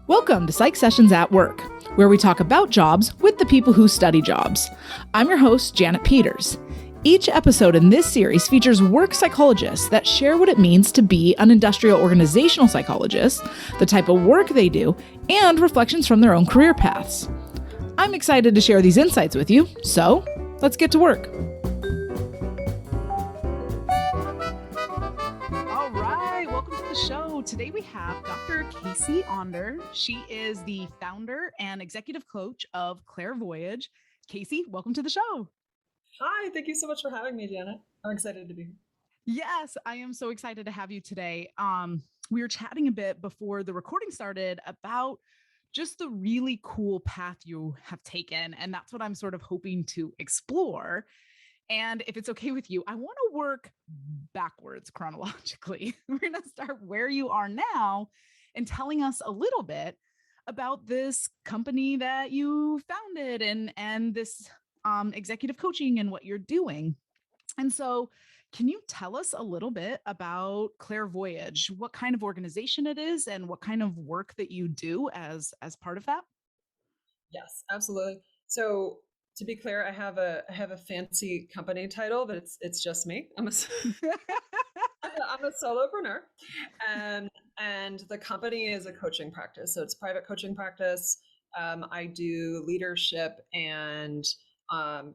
Welcome to Psych Sessions at Work, where we talk about jobs with the people who study jobs. I'm your host, Janet Peters. Each episode in this series features work psychologists that share what it means to be an industrial organizational psychologist, the type of work they do, and reflections from their own career paths. I'm excited to share these insights with you, so let's get to work. All right, welcome to the show. Today we have Dr. Casey Onder. She is the founder and executive coach of Clairvoyage. Casey, welcome to the show. Hi, thank you so much for having me, Janet. I'm excited to be here. Yes, I am so excited to have you today. We were chatting a bit before the recording started about just the really cool path you have taken. And that's what I'm sort of hoping to explore. And if it's okay with you, I want to work backwards chronologically. We're going to start where you are now and telling us a little bit about this company that you founded and this executive coaching and what you're doing. And so can you tell us a little bit about Clairvoyage, what kind of organization it is and what kind of work that you do as part of that? Yes, absolutely. So to be clear, I have a fancy company title, but it's just me. I'm a solopreneur, and the company is a coaching practice. So it's a private coaching practice. I do leadership and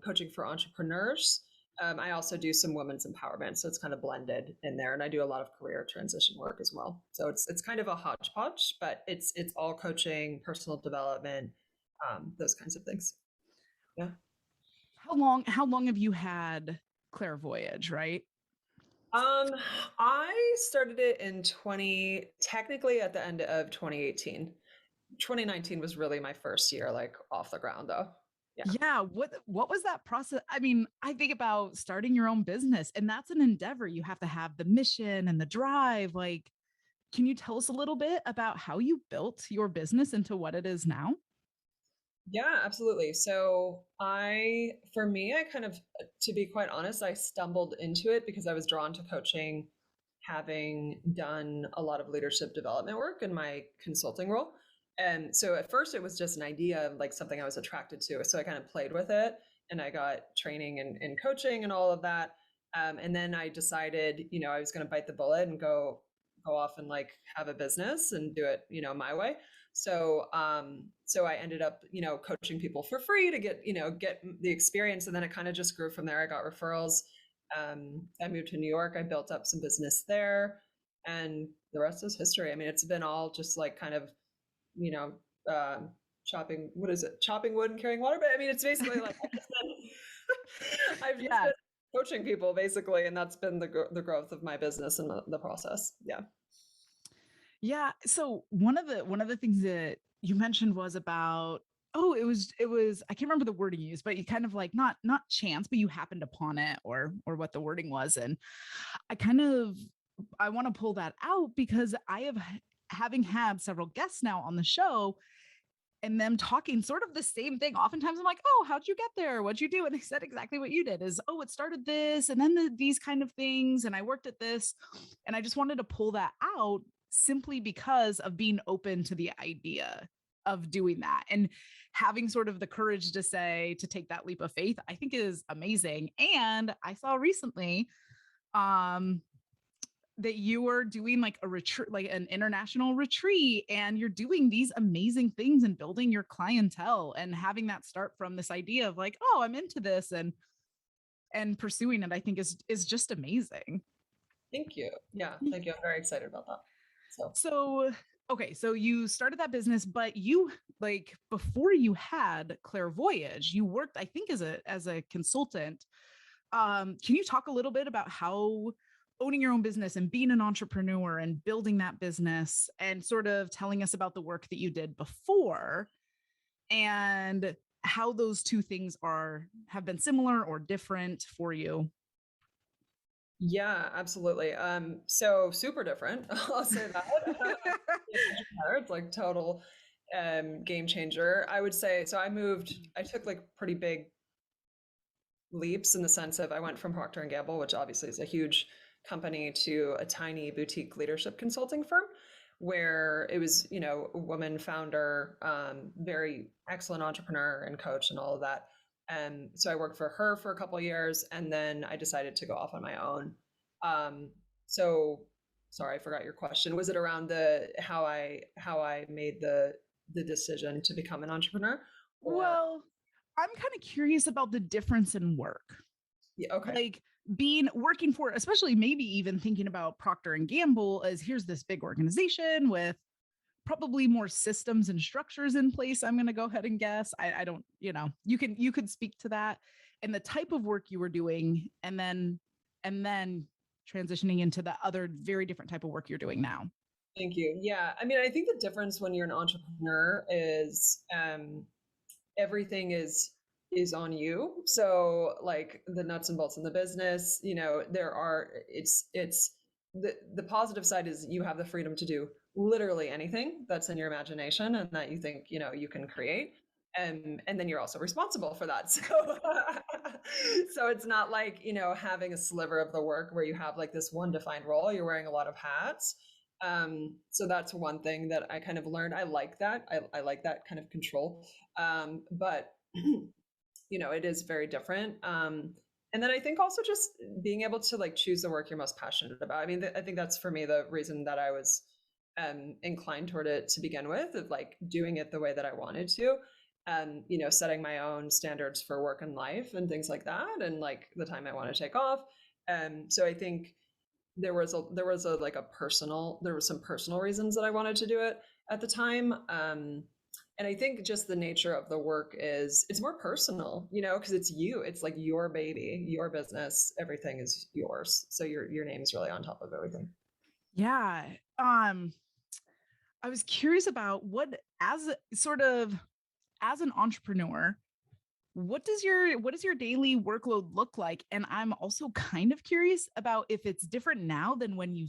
coaching for entrepreneurs. I also do some women's empowerment, so it's kind of blended in there, and I do a lot of career transition work as well. So it's kind of a hodgepodge, but it's all coaching, personal development, those kinds of things. Yeah. How long have you had Clairvoyage, right? I started it in technically at the end of 2018. 2019 was really my first year, like off the ground though. Yeah. What was that process? I mean, I think about starting your own business, and that's an endeavor. You have to have the mission and the drive. Like, can you tell us a little bit about how you built your business into what it is now? Yeah, absolutely. So for me, I kind of, to be quite honest, I stumbled into it because I was drawn to coaching, having done a lot of leadership development work in my consulting role. And so at first it was just an idea of like something I was attracted to. So I kind of played with it and I got training in coaching and all of that. And then I decided, I was going to bite the bullet and go off and like have a business and do it, my way. So I ended up, coaching people for free to get the experience. And then it kind of just grew from there. I got referrals. I moved to New York. I built up some business there, and the rest is history. I mean, it's been all just like kind of, you know, uh, chopping, what is it? Chopping wood and carrying water. But I mean, it's basically like, I've just been coaching people basically. And that's been the growth of my business and the process. Yeah. Yeah. So one of the things that you mentioned was about, oh, it was I can't remember the wording you used, but you kind of like not chance, but you happened upon it or what the wording was. And I kind of I want to pull that out because having had several guests now on the show and them talking sort of the same thing. Oftentimes I'm like, oh, how'd you get there? What'd you do? And they said exactly what you did is, oh, it started this and then these kind of things. And I worked at this. And I just wanted to pull that out simply because of being open to the idea of doing that and having sort of the courage to take that leap of faith, I think is amazing. And I saw recently, that you were doing like a retreat, like an international retreat, and you're doing these amazing things and building your clientele and having that start from this idea of like, oh, I'm into this and pursuing it, I think is just amazing. Thank you. Yeah. Thank you. I'm very excited about that. So, okay, so you started that business, but you like before you had Clairvoyage, you worked, I think, as a consultant. Can you talk a little bit about how owning your own business and being an entrepreneur and building that business and sort of telling us about the work that you did before and how those two things have been similar or different for you? Yeah, absolutely. So super different. I'll say that. It's like total game changer. I would say so I took like pretty big leaps in the sense of I went from Procter and Gamble, which obviously is a huge company, to a tiny boutique leadership consulting firm, where it was, a woman founder, very excellent entrepreneur and coach and all of that. And so I worked for her for a couple of years, and then I decided to go off on my own. So sorry, I forgot your question. Was it around the how I made the decision to become an entrepreneur? Or Well, I'm kind of curious about the difference in work. yeah, okay. Like being working for, especially maybe even thinking about Procter and Gamble as here's this big organization with probably more systems and structures in place. I'm going to go ahead and guess. I don't, you could speak to that and the type of work you were doing, and then transitioning into the other very different type of work you're doing now. Thank you. Yeah, I mean, I think the difference when you're an entrepreneur is everything is on you. So like the nuts and bolts in the business, there are it's the positive side is you have the freedom to do literally anything that's in your imagination and that you think, you can create. And then you're also responsible for that. So so it's not like, having a sliver of the work where you have like this one defined role, you're wearing a lot of hats. So that's one thing that I kind of learned. I like that. I like that kind of control. But it is very different. And then I think also just being able to like choose the work you're most passionate about. I mean, I think that's for me the reason that I was inclined toward it to begin with, of like doing it the way that I wanted to, and setting my own standards for work and life and things like that, and like the time I want to take off. So I think there was like there was some personal reasons that I wanted to do it at the time. And I think just the nature of the work is it's more personal, because it's you. It's like your baby, your business, everything is yours. So your name is really on top of everything. Yeah. I was curious about as an entrepreneur, what does your daily workload look like? And I'm also kind of curious about if it's different now than when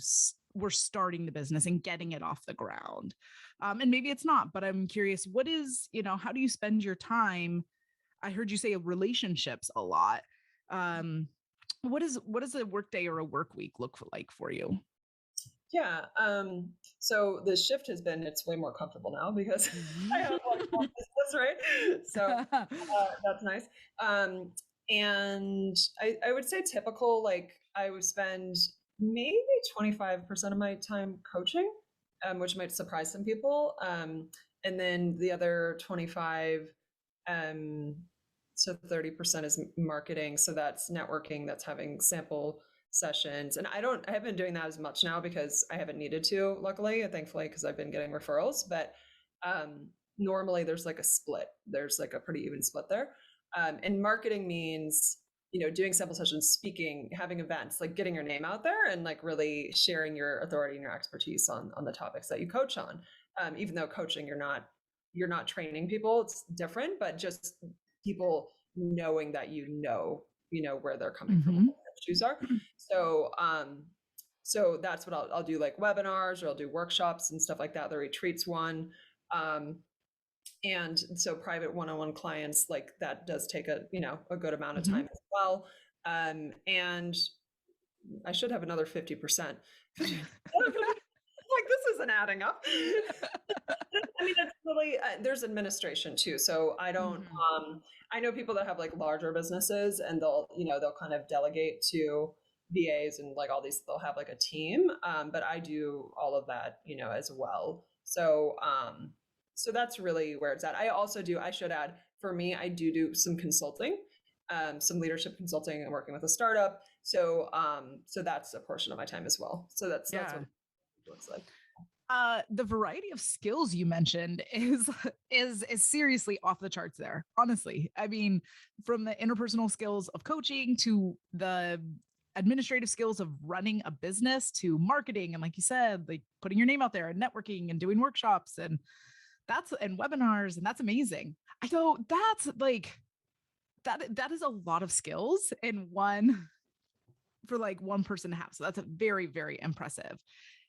were starting the business and getting it off the ground. And maybe it's not, but I'm curious, how do you spend your time? I heard you say relationships a lot. Um, what does a work day or a work week look like for you? Yeah. So the shift has been, it's way more comfortable now because I have like one business, right? So that's nice. And I would say typical, like I would spend maybe 25% of my time coaching, which might surprise some people. And then the other 25, um, so 30% is marketing. So that's networking, that's having sample sessions. And I haven't been doing that as much now because I haven't needed to, luckily, thankfully, because I've been getting referrals. But normally there's like a split. There's like a pretty even split there. And marketing means, doing sample sessions, speaking, having events, like getting your name out there and like really sharing your authority and your expertise on the topics that you coach on. Even though coaching, you're not training people, it's different, but just people knowing that where they're coming from, what Mm-hmm. their issues are. So so that's what I'll do, like webinars, or I'll do workshops and stuff like that. The retreats one. And so private one-on-one clients, like that does take a good amount of Mm-hmm. time as well. And I should have another 50%. Like this isn't adding up. I mean, it's really there's administration too. So I don't. Mm-hmm. I know people that have like larger businesses, and they'll kind of delegate to VAs and like all these. They'll have like a team, but I do all of that, as well. So that's really where it's at. I also do. I should add, for me, I do some consulting, some leadership consulting, and working with a startup. So that's a portion of my time as well. So that's Yeah. what it looks like. The variety of skills you mentioned is seriously off the charts there. Honestly, I mean, from the interpersonal skills of coaching to the administrative skills of running a business to marketing, and like you said, like putting your name out there and networking and doing workshops and webinars, and that's amazing. I go, that's like that is a lot of skills in one for like one person to have. So that's a very, very impressive.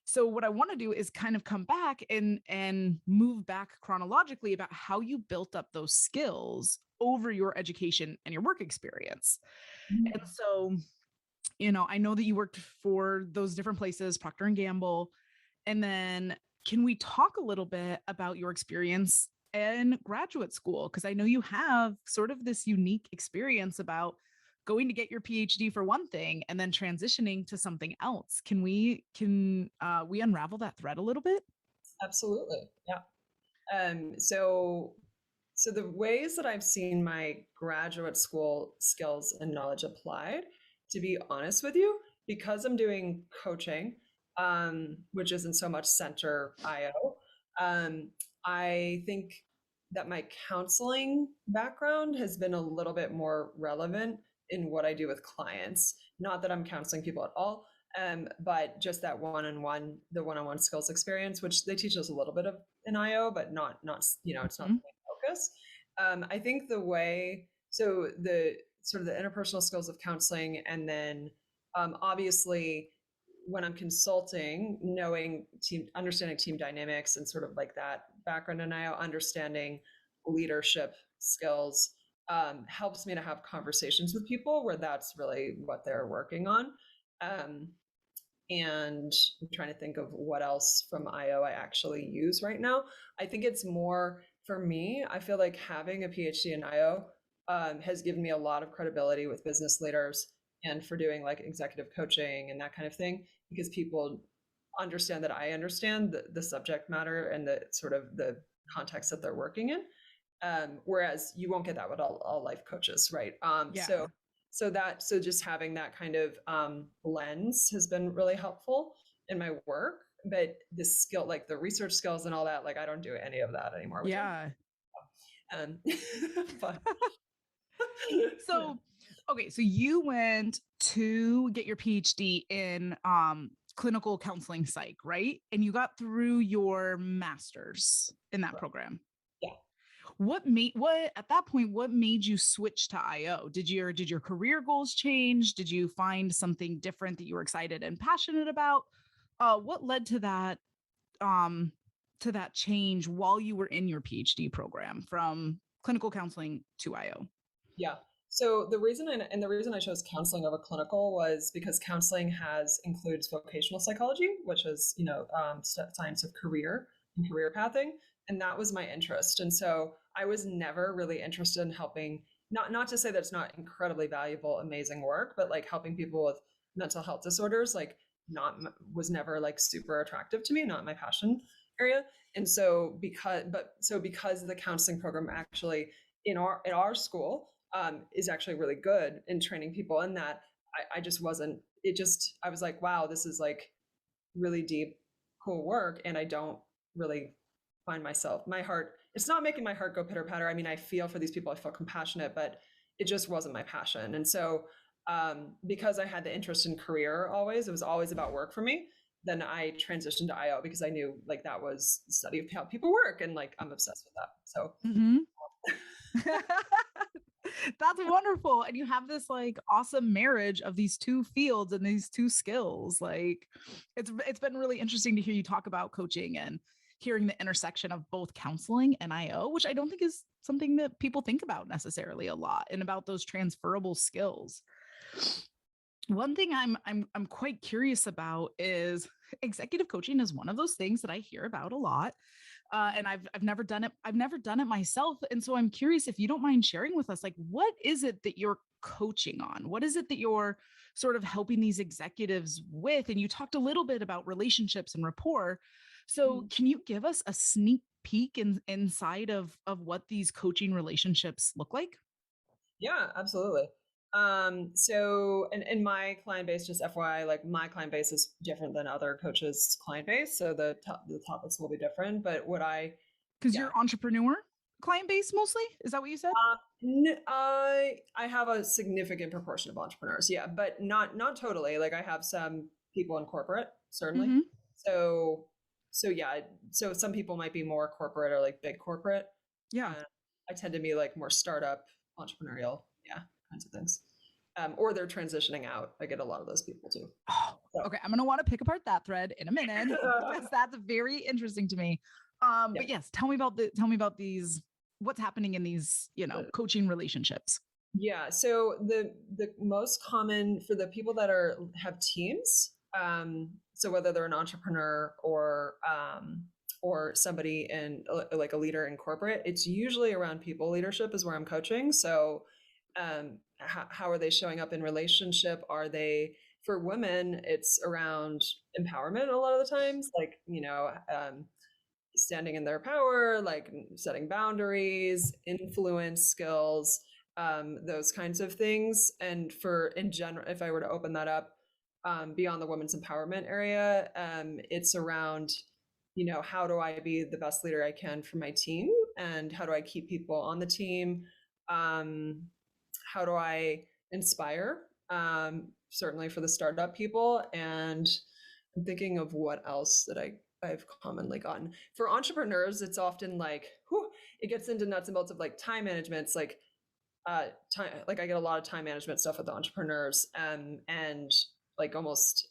So what I want to do is kind of come back and move back chronologically about how you built up those skills over your education and your work experience. And so, I know that you worked for those different places, Procter and Gamble, and then can we talk a little bit about your experience in graduate school? Because I know you have sort of this unique experience about going to get your PhD for one thing and then transitioning to something else. Can we unravel that thread a little bit? Absolutely. Yeah. So the ways that I've seen my graduate school skills and knowledge applied, to be honest with you, because I'm doing coaching, which isn't so much center IO, I think that my counseling background has been a little bit more relevant in what I do with clients. Not that I'm counseling people at all, but just that one-on-one, the one-on-one skills experience, which they teach us a little bit of in IO, but not it's not Mhm. the main focus. I think the sort of the interpersonal skills of counseling, and then obviously when I'm consulting, understanding team dynamics and sort of like that background in IO, understanding leadership skills helps me to have conversations with people where that's really what they're working on. Um, and I'm trying to think of what else from IO I actually use right now. I think it's more for me. I feel like having a PhD in IO has given me a lot of credibility with business leaders and for doing like executive coaching and that kind of thing, because people understand that I understand the subject matter and the sort of the context that they're working in. Whereas you won't get that with all life coaches, right? Yeah. So just having that kind of lens has been really helpful in my work. But the skill, like the research skills and all that, like I don't do any of that anymore, which Yeah. um, but yeah, So, okay, so you went to get your PhD in clinical counseling psych, right? And you got through your master's in that program. yeah. What at that point, what made you switch to IO? Did your career goals change? Did you find something different that you were excited and passionate about? What led um to that change while you were in your PhD program from clinical counseling to IO? Yeah. So the reason I chose counseling over clinical was because counseling has includes vocational psychology, which is science of career and career pathing, and that was my interest. And so I was never really interested in helping. Not to say that it's not incredibly valuable, amazing work, but like helping people with mental health disorders, like not was never like super attractive to me, not my passion area. And so because the counseling program actually in our school is actually really good in training people in that. I just wasn't, I was like, wow, this is like really deep, cool work. And I don't really find my heart, it's not making my heart go pitter patter. I mean, I feel for these people, I feel compassionate, but it just wasn't my passion. And so, because I had the interest in career always, it was always about work for me. Then I transitioned to IO because I knew like that was the study of how people work. And like, I'm obsessed with that. So, Mhm. That's wonderful. And you have this like awesome marriage of these two fields and these two skills. Like it's been really interesting to hear you talk about coaching and hearing the intersection of both counseling and IO, which I don't think is something that people think about necessarily a lot and about those transferable skills. One thing I'm quite curious about is executive coaching is one of those things that I hear about a lot, and I've never done it. I've never done it myself, and so I'm curious if you don't mind sharing with us, like, what is it that you're coaching on? What is it that you're sort of helping these executives with? And you talked a little bit about relationships and rapport. So, can you give us a sneak peek inside of what these coaching relationships look like? yeah, absolutely. So in my client base, just FYI, like my client base is different than other coaches' client base. So the topics will be different. But Because yeah, you're entrepreneur client base mostly. Is that what you said? I have a significant proportion of entrepreneurs. Yeah, but not totally. Like I have some people in corporate, certainly. Mm-hmm. So yeah, so some people might be more corporate or like big corporate. Yeah. Uh, I tend to be like more startup, entrepreneurial, yeah, kinds of things. Or they're transitioning out. I get a lot of those people too. Oh, So, okay. I'm gonna want to pick apart that thread in a minute because that's very interesting to me. yeah. But yes, tell me about these. What's happening in these, coaching relationships? Yeah. So the most common for the people that have teams. So whether they're an entrepreneur or somebody in like a leader in corporate, it's usually around people leadership is where I'm coaching. So how are they showing up in relationship? Are they, for women, it's around empowerment a lot of the times, like, standing in their power, like setting boundaries, influence skills, those kinds of things. And for in general, if I were to open that up beyond the women's empowerment area, it's around, how do I be the best leader I can for my team? And how do I keep people on the team? How do I inspire? Certainly for the startup people. And I'm thinking of what else that I've commonly gotten. For entrepreneurs, it's often like, it gets into nuts and bolts of like time management. It's like time, like I get a lot of time management stuff with the entrepreneurs, and like almost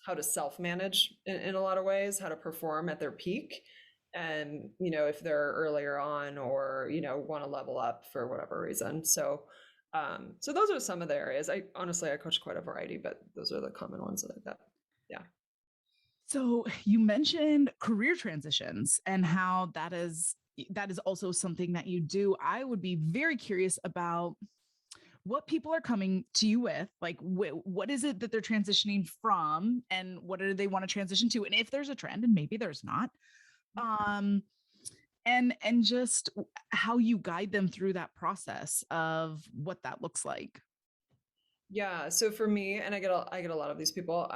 how to self-manage in a lot of ways, how to perform at their peak. And, if they're earlier on or, want to level up for whatever reason. So those are some of the areas. I coach quite a variety, but those are the common ones that I've got. Yeah. So you mentioned career transitions and how that is also something that you do. I would be very curious about what people are coming to you with, like what is it that they're transitioning from and what do they want to transition to, and if there's a trend, and maybe there's not, um and just how you guide them through that process of what that looks like. Yeah. So for me, and I get a lot of these people,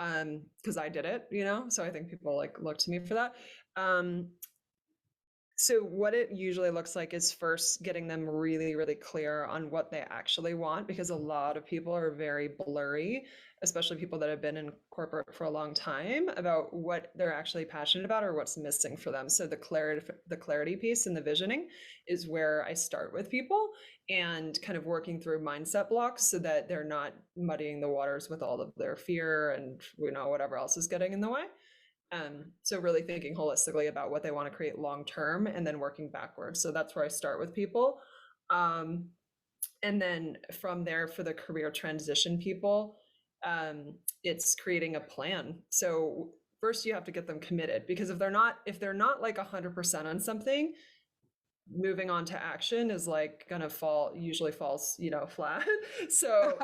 because I did it, so I think people like look to me for that. Um, So what it usually looks like is first getting them really, really clear on what they actually want, because a lot of people are very blurry, especially people that have been in corporate for a long time, about what they're actually passionate about or what's missing for them. So the clarity piece and the visioning is where I start with people and kind of working through mindset blocks so that they're not muddying the waters with all of their fear and whatever else is getting in the way. So really thinking holistically about what they want to create long term and then working backwards. So that's where I start with people. Um, and then from there, for the career transition people, it's creating a plan. So first you have to get them committed, because if they're not like 100% on something, moving on to action is like gonna usually falls, flat. So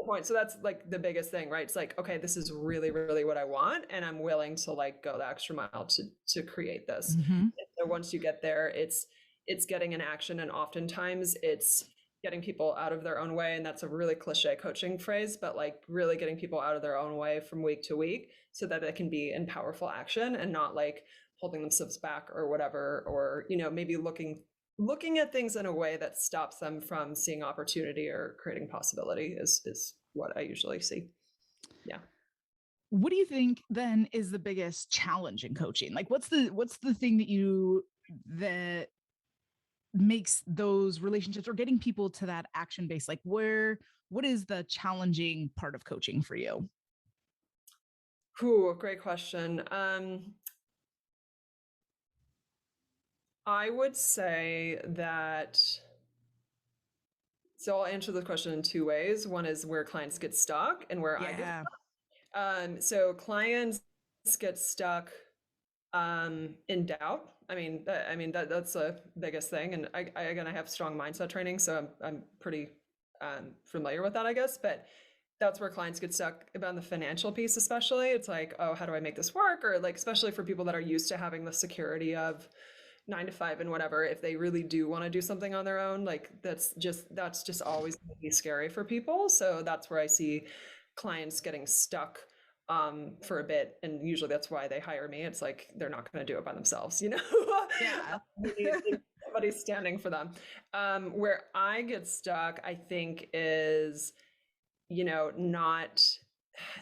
point. So that's like the biggest thing, right? It's like, okay, this is really, really what I want, and I'm willing to like go the extra mile to create this. Mm-hmm. And so once you get there, it's getting an action, and oftentimes it's getting people out of their own way. And that's a really cliche coaching phrase, but like really getting people out of their own way from week to week so that it can be in powerful action and not like holding themselves back or whatever, or maybe looking at things in a way that stops them from seeing opportunity or creating possibility is what I usually see. Yeah. What do you think then is the biggest challenge in coaching? Like what's the thing that makes those relationships or getting people to that action base, like what is the challenging part of coaching for you? Ooh, great question. I would say that, so I'll answer the question in two ways. One is where clients get stuck and where I get Yeah. so clients get stuck in doubt. That's the biggest thing. And again, I have strong mindset training, so I'm pretty familiar with that, I guess. But that's where clients get stuck about the financial piece, especially. It's like, oh, how do I make this work? Or like, especially for people that are used to having the security of 9 to 5 and whatever, if they really do want to do something on their own, like that's just always going to be scary for people. So that's where I see clients getting stuck for a bit, and usually that's why they hire me. It's like they're not going to do it by themselves, Yeah. They need somebody standing for them. Where I get stuck, I think, is not,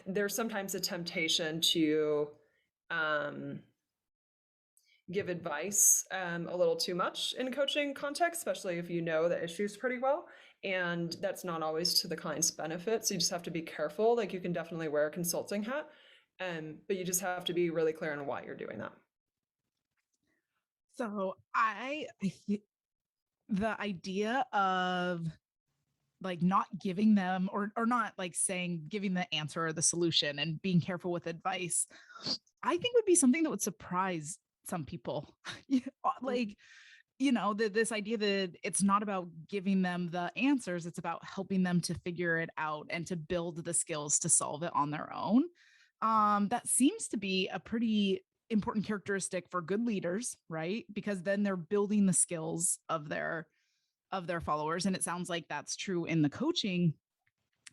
there's sometimes a temptation to um, give advice a little too much in coaching context, especially if you know the issues pretty well. And that's not always to the client's benefit. So you just have to be careful. Like you can definitely wear a consulting hat, but you just have to be really clear on why you're doing that. So the idea of like not giving them or not like saying giving the answer or the solution and being careful with advice, I think would be something that would surprise some people. Like, this idea that it's not about giving them the answers, it's about helping them to figure it out and to build the skills to solve it on their own. That seems to be a pretty important characteristic for good leaders, right? Because then they're building the skills of their followers, and it sounds like that's true in the coaching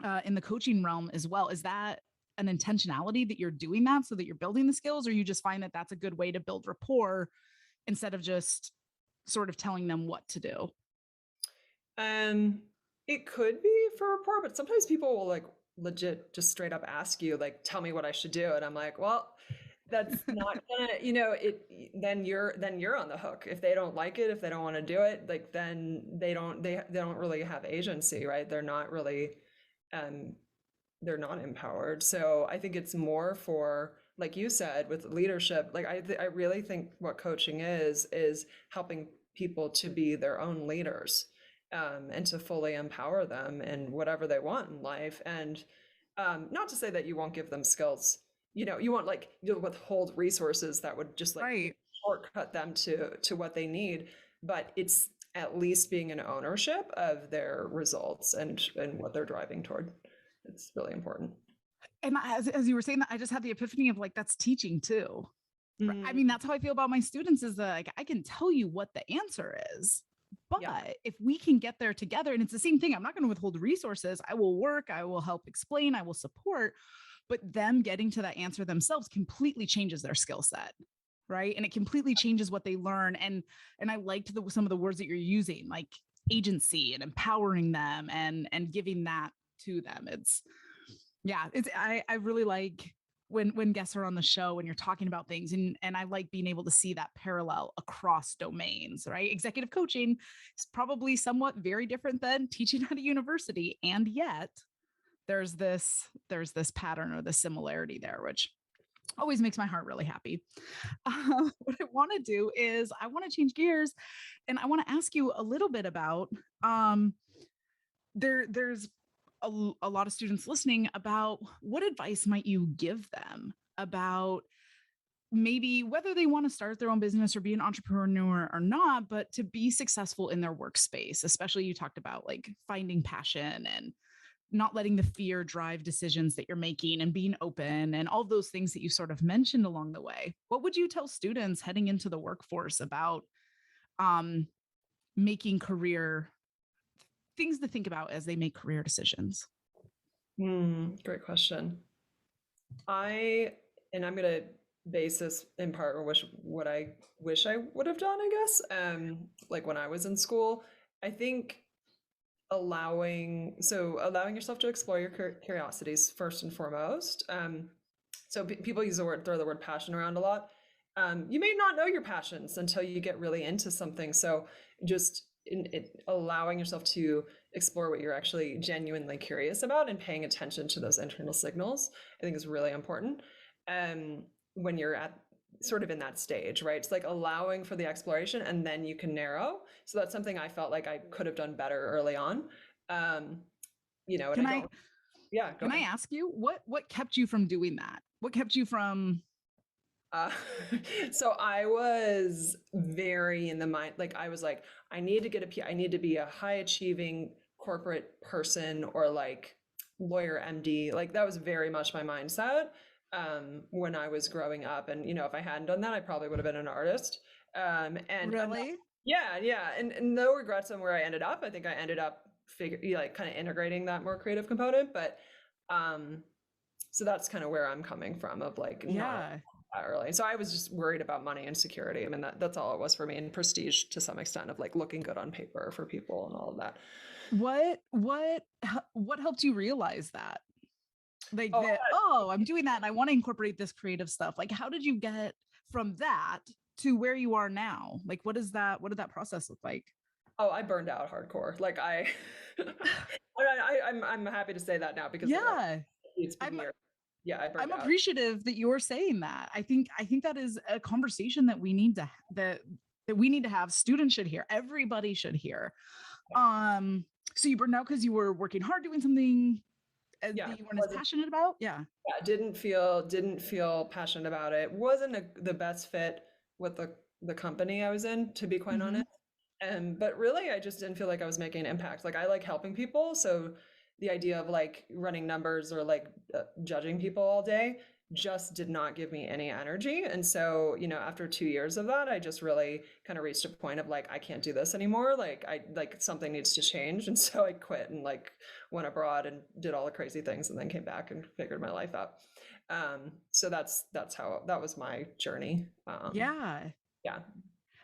realm as well. Is that an intentionality that you're doing that so that you're building the skills, or you just find that that's a good way to build rapport instead of just sort of telling them what to do? Um, it could be for rapport, but sometimes people will like legit just straight up ask you, like, tell me what I should do. And I'm like, well, that's not gonna, then you're on the hook. If they don't like it, if they don't want to do it, like then they don't really have agency, right? Um they're not empowered. So I think it's more for, like you said, with leadership. Like I really think what coaching is helping people to be their own leaders, and to fully empower them in whatever they want in life. And not to say that you won't give them skills. You won't like you'll withhold resources that would just like Right. shortcut them to what they need. But it's at least being an ownership of their results and what they're driving toward. It's really important. And as you were saying that, I just had the epiphany of like, that's teaching too. I mean, Mm, that's how I feel about my students is that like, I can tell you what the answer is, yeah. but if we can get there together, and it's the same thing, I'm not going to withhold resources. I will work, I will help explain, I will support, but them getting to that answer themselves completely changes their skill set. Right. And it completely changes what they learn. And I liked some of the words that you're using, like agency and empowering them and giving that to them. I really like when guests are on the show and you're talking about things, and I like being able to see that parallel across domains, right? Executive coaching is probably somewhat very different than teaching at a university, and yet there's this pattern or the similarity there, which always makes my heart really happy. What I want to do is I want to change gears, and I want to ask you a little bit about um, there's a lot of students listening about what advice might you give them about maybe whether they want to start their own business or be an entrepreneur or not, but to be successful in their workspace. Especially you talked about like finding passion and not letting the fear drive decisions that you're making and being open and all those things that you sort of mentioned along the way. What would you tell students heading into the workforce about um, making career things to think about as they make career decisions? Great question. I and I'm gonna base this in part on what I wish I would have done, I guess. Like when I was in school, I think allowing yourself to explore your curiosities first and foremost. So people throw the word passion around a lot. You may not know your passions until you get really into something. So just allowing yourself to explore what you're actually genuinely curious about and paying attention to those internal signals, I think is really important. When you're at sort of in that stage, right? It's like allowing for the exploration and then you can narrow. So that's something I felt like I could have done better early on. And Can I I don't, yeah, go can I ahead. ask you what kept you from doing that? What kept you from Uh, so I was very in the mind, like I was like, I need to be a high achieving corporate person or like lawyer MD. Like that was very much my mindset when I was growing up. And if I hadn't done that, I probably would have been an artist. And really? yeah, yeah, and no regrets on where I ended up. I think I ended up like kind of integrating that more creative component, but um, so that's kind of where I'm coming from of like not Yeah. that early. So I was just worried about money and security. I mean, that's all it was for me, and prestige to some extent of like looking good on paper for people and all of that. What helped you realize that? Like Oh, that, oh, I'm doing that and I want to incorporate this creative stuff. Like how did you get from that to where you are now? Like what did that process look like? I burned out hardcore. Like I'm happy to say that now because like Yeah. it's been I'm years. Yeah, I burned I'm out. appreciative that you're saying that. I think that is a conversation that we need to that we need to have. Students should hear. Everybody should hear. Yeah. Um So you burned out because you were working hard doing something Yeah, that you weren't as wasn't passionate about? Yeah. yeah, didn't feel passionate about it. Wasn't the best fit with the company I was in, to be quite Hmm. honest. But really, I just didn't feel like I was making an impact. Like I like helping people, so the idea of like running numbers or like judging people all day just did not give me any energy. And so, after 2 years of that, I just really kind of reached a point of like, I can't do this anymore. Like I like something needs to change. And so I quit and like went abroad and did all the crazy things and then came back and figured my life out. So that's how that was my journey. Yeah. Yeah.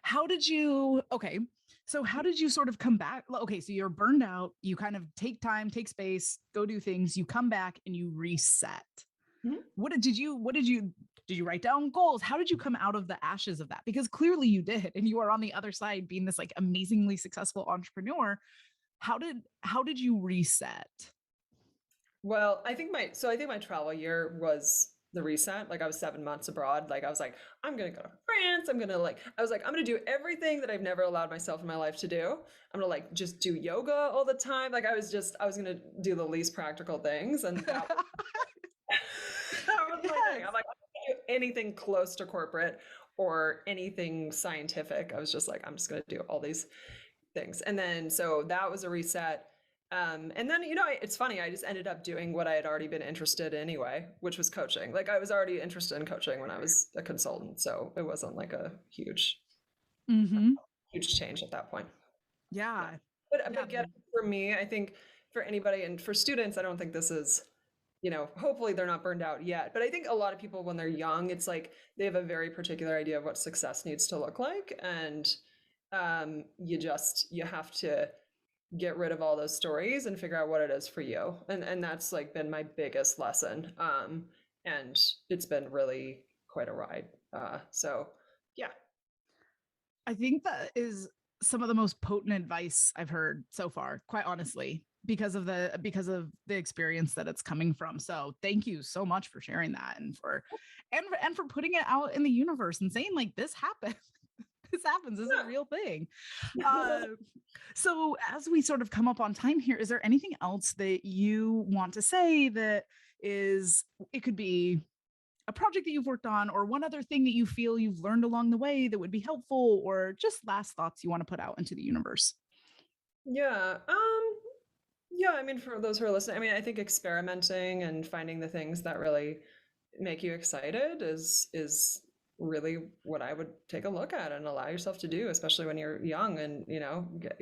How did you, okay. So how did you sort of come back? Okay. So you're burned out. You kind of take time, take space, go do things. You come back and you reset. Mhm. Did you write down goals? How did you come out of the ashes of that? Because clearly you did, and you are on the other side being this like amazingly successful entrepreneur. How did you reset? Well, I think my travel year was the reset. Like I was 7 months abroad. Like I was like, I'm gonna go to France. I'm gonna do everything that I've never allowed myself in my life to do. I'm gonna like just do yoga all the time. Like I was gonna do the least practical things, and that was my thing. Yes. I'm like, I don't do anything close to corporate or anything scientific. I was just like, I'm just gonna do all these things. And then so that was a reset. And then, it's funny, I just ended up doing what I had already been interested in anyway, which was coaching. Like I was already interested in coaching when I was a consultant. So it wasn't like a Mm-hmm. huge change at that point. Yeah. Yeah. But Yeah. again, for me, I think for anybody and for students, I don't think this is, hopefully they're not burned out yet. But I think a lot of people when they're young, it's like they have a very particular idea of what success needs to look like. And you have to get rid of all those stories and figure out what it is for you. And that's like been my biggest lesson. And it's been really quite a ride. So yeah. I think that is some of the most potent advice I've heard so far, quite honestly, because of the experience that it's coming from. So thank you so much for sharing that and for putting it out in the universe and saying like this happened. This happens. This is a real thing. Uh, so as we sort of come up on time here, is there anything else that you want to say that is it could be a project that you've worked on or one other thing that you feel you've learned along the way that would be helpful or just last thoughts you want to put out into the universe? Yeah. Yeah, I mean, for those who are listening, I mean, I think experimenting and finding the things that really make you excited is really what I would take a look at and allow yourself to do, especially when you're young and,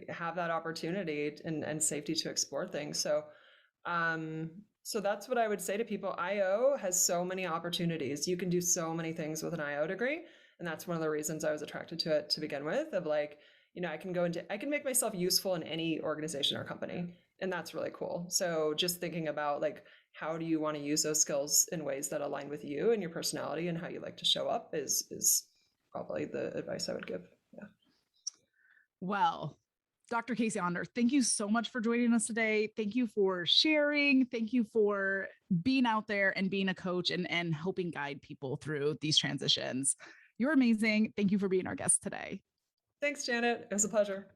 have that opportunity and safety to explore things. So that's what I would say to people. IO has so many opportunities. You can do so many things with an IO degree. And that's one of the reasons I was attracted to it to begin with, of like, I can make myself useful in any organization or company. And that's really cool. So just thinking about like, how do you want to use those skills in ways that align with you and your personality and how you like to show up is probably the advice I would give. Yeah. Well, Dr. Casey Onder, thank you so much for joining us today. Thank you for sharing. Thank you for being out there and being a coach and helping guide people through these transitions. You're amazing. Thank you for being our guest today. Thanks, Janet. It was a pleasure.